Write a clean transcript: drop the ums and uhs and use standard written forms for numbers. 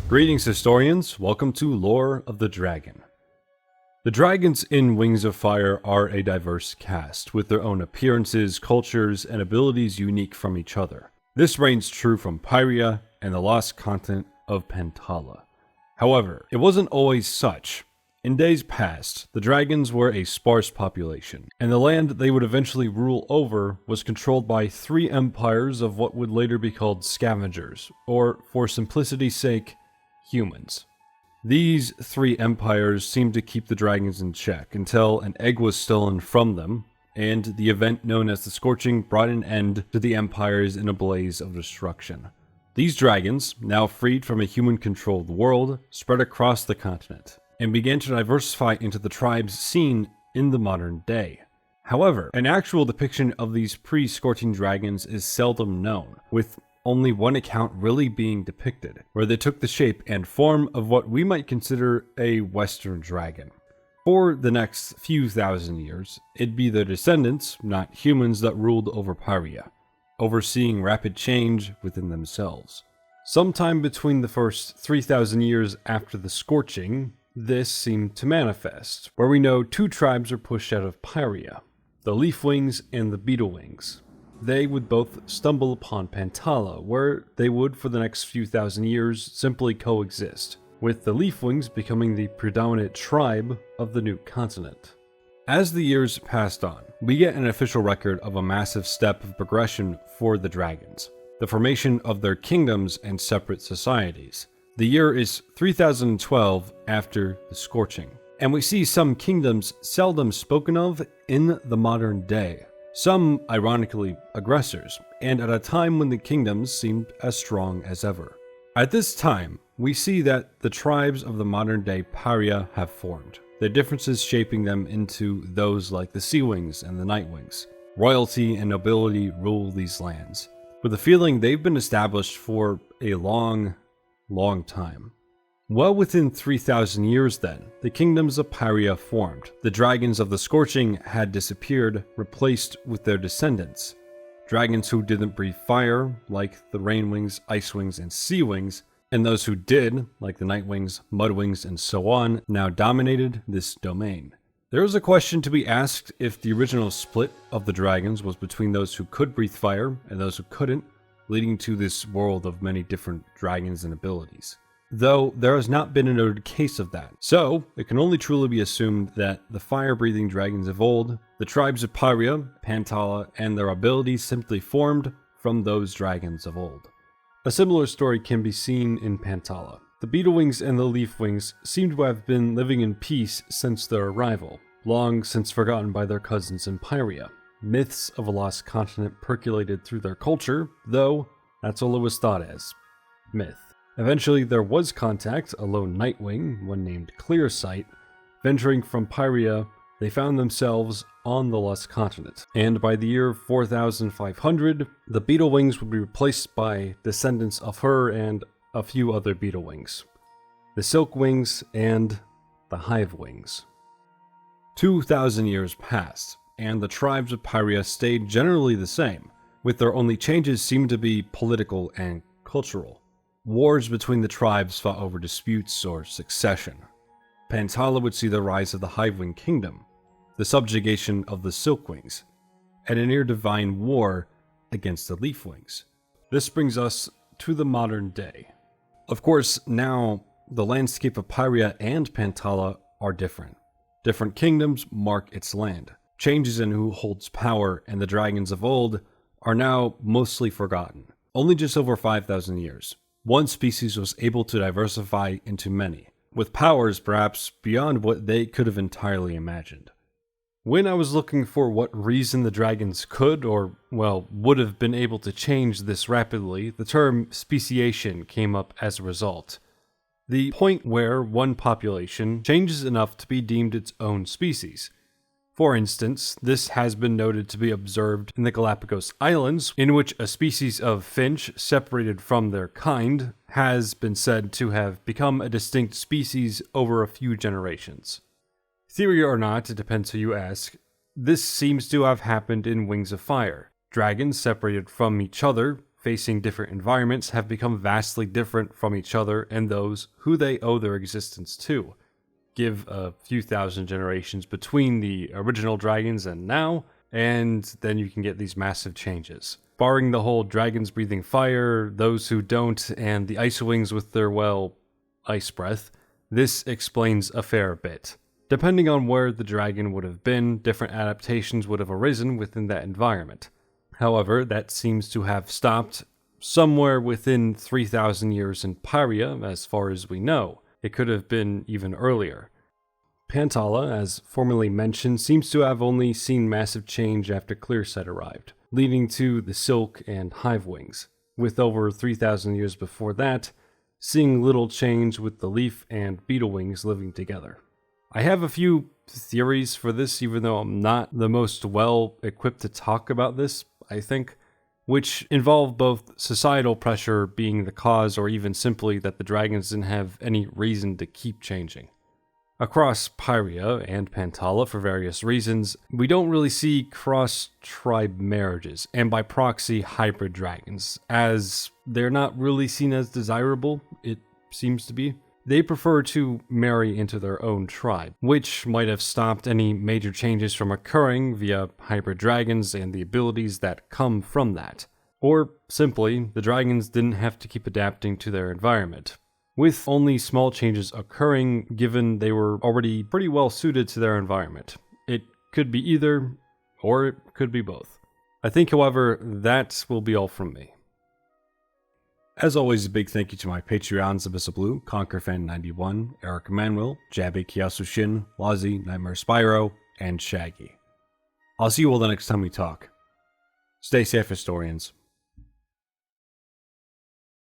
Greetings, historians. Welcome to Lore of the Dragon. The dragons in Wings of Fire are a diverse cast, with their own appearances, cultures, and abilities unique from each other. This reigns true from Pyria and the lost continent of Pantala. However, it wasn't always such. In days past, the dragons were a sparse population, and the land they would eventually rule over was controlled by three empires of what would later be called scavengers, or, for simplicity's sake, humans. These three empires seemed to keep the dragons in check until an egg was stolen from them, and the event known as the Scorching brought an end to the empires in a blaze of destruction. These dragons, now freed from a human-controlled world, spread across the continent, and began to diversify into the tribes seen in the modern day. However, an actual depiction of these pre-Scorching dragons is seldom known, with only one account really being depicted, where they took the shape and form of what we might consider a Western dragon. For the next few thousand years, it'd be their descendants, not humans, that ruled over Pyria, overseeing rapid change within themselves. Sometime between the first 3,000 years after the Scorching, this seemed to manifest, where we know two tribes are pushed out of Pyria, the Leafwings and the Beetlewings. They would both stumble upon Pantala, where they would for the next few thousand years simply coexist, with the Leafwings becoming the predominant tribe of the new continent. As the years passed on, we get an official record of a massive step of progression for the dragons, the formation of their kingdoms and separate societies. The year is 3012 after the Scorching, and we see some kingdoms seldom spoken of in the modern day. Some, ironically, aggressors, and at a time when the kingdoms seemed as strong as ever. At this time, we see that the tribes of the modern-day Pyria have formed, their differences shaping them into those like the Sea Wings and the Night Wings. Royalty and nobility rule these lands, with a feeling they've been established for a long time. Well within 3,000 years then, the kingdoms of Pyria formed. The dragons of the Scorching had disappeared, replaced with their descendants. Dragons who didn't breathe fire, like the Rainwings, Icewings, and Sea Wings, and those who did, like the Nightwings, Mudwings, and so on, now dominated this domain. There is a question to be asked if the original split of the dragons was between those who could breathe fire and those who couldn't, leading to this world of many different dragons and abilities. Though there has not been a noted case of that, so it can only truly be assumed that the fire-breathing dragons of old, the tribes of Pyria, Pantala, and their abilities simply formed from those dragons of old. A similar story can be seen in Pantala. The Beetlewings and the Leafwings seem to have been living in peace since their arrival, long since forgotten by their cousins in Pyria. Myths of a lost continent percolated through their culture, though that's all it was thought as: myth. Eventually, there was contact. A lone Nightwing, one named Clearsight, venturing from Pyria, they found themselves on the Lost Continent. And by the year 4500, the Beetlewings would be replaced by descendants of her and a few other Beetlewings, the Silkwings and the Hivewings. 2,000 years passed, and the tribes of Pyria stayed generally the same, with their only changes seemed to be political and cultural. Wars between the tribes fought over disputes or succession. Pantala would see the rise of the Hivewing Kingdom, the subjugation of the Silkwings, and a near-divine war against the Leafwings. This brings us to the modern day. Of course, now the landscape of Pyria and Pantala are different. Different kingdoms mark its land. Changes in who holds power and the dragons of old are now mostly forgotten. Only just over 5,000 years. One species was able to diversify into many, with powers perhaps beyond what they could have entirely imagined. When I was looking for what reason the dragons could, or, well, would have been able to change this rapidly, the term speciation came up as a result. The point where one population changes enough to be deemed its own species. For instance, this has been noted to be observed in the Galapagos Islands, in which a species of finch separated from their kind has been said to have become a distinct species over a few generations. Theory or not, it depends who you ask, this seems to have happened in Wings of Fire. Dragons separated from each other, facing different environments have become vastly different from each other and those who they owe their existence to. Give a few thousand generations between the original dragons and now, and then you can get these massive changes. Barring the whole dragons breathing fire, those who don't, and the ice wings with their, well, ice breath, this explains a fair bit. Depending on where the dragon would have been, different adaptations would have arisen within that environment. However, that seems to have stopped somewhere within 3,000 years in Pyria, as far as we know. It could have been even earlier. Pantala, as formerly mentioned, seems to have only seen massive change after Clearsight arrived, leading to the Silk and Hive Wings, with over 3,000 years before that, seeing little change with the Leaf and Beetle Wings living together. I have a few theories for this, even though I'm not the most well-equipped to talk about this, I think, which involve both societal pressure being the cause or even simply that the dragons didn't have any reason to keep changing. Across Pyria and Pantala, for various reasons, we don't really see cross-tribe marriages, and by proxy, hybrid dragons, as they're not really seen as desirable, it seems to be. They prefer to marry into their own tribe, which might have stopped any major changes from occurring via hybrid dragons and the abilities that come from that. Or simply, the dragons didn't have to keep adapting to their environment, with only small changes occurring given they were already pretty well suited to their environment. It could be either, or it could be both. I think, however, that will be all from me. As always, a big thank you to my Patreons, Abyssal Blue, ConquerFan91, Eric Emanuel, Jabby Kiyasu Shin, Lazi, Nightmare Spyro, and Shaggy. I'll see you all the next time we talk. Stay safe, historians.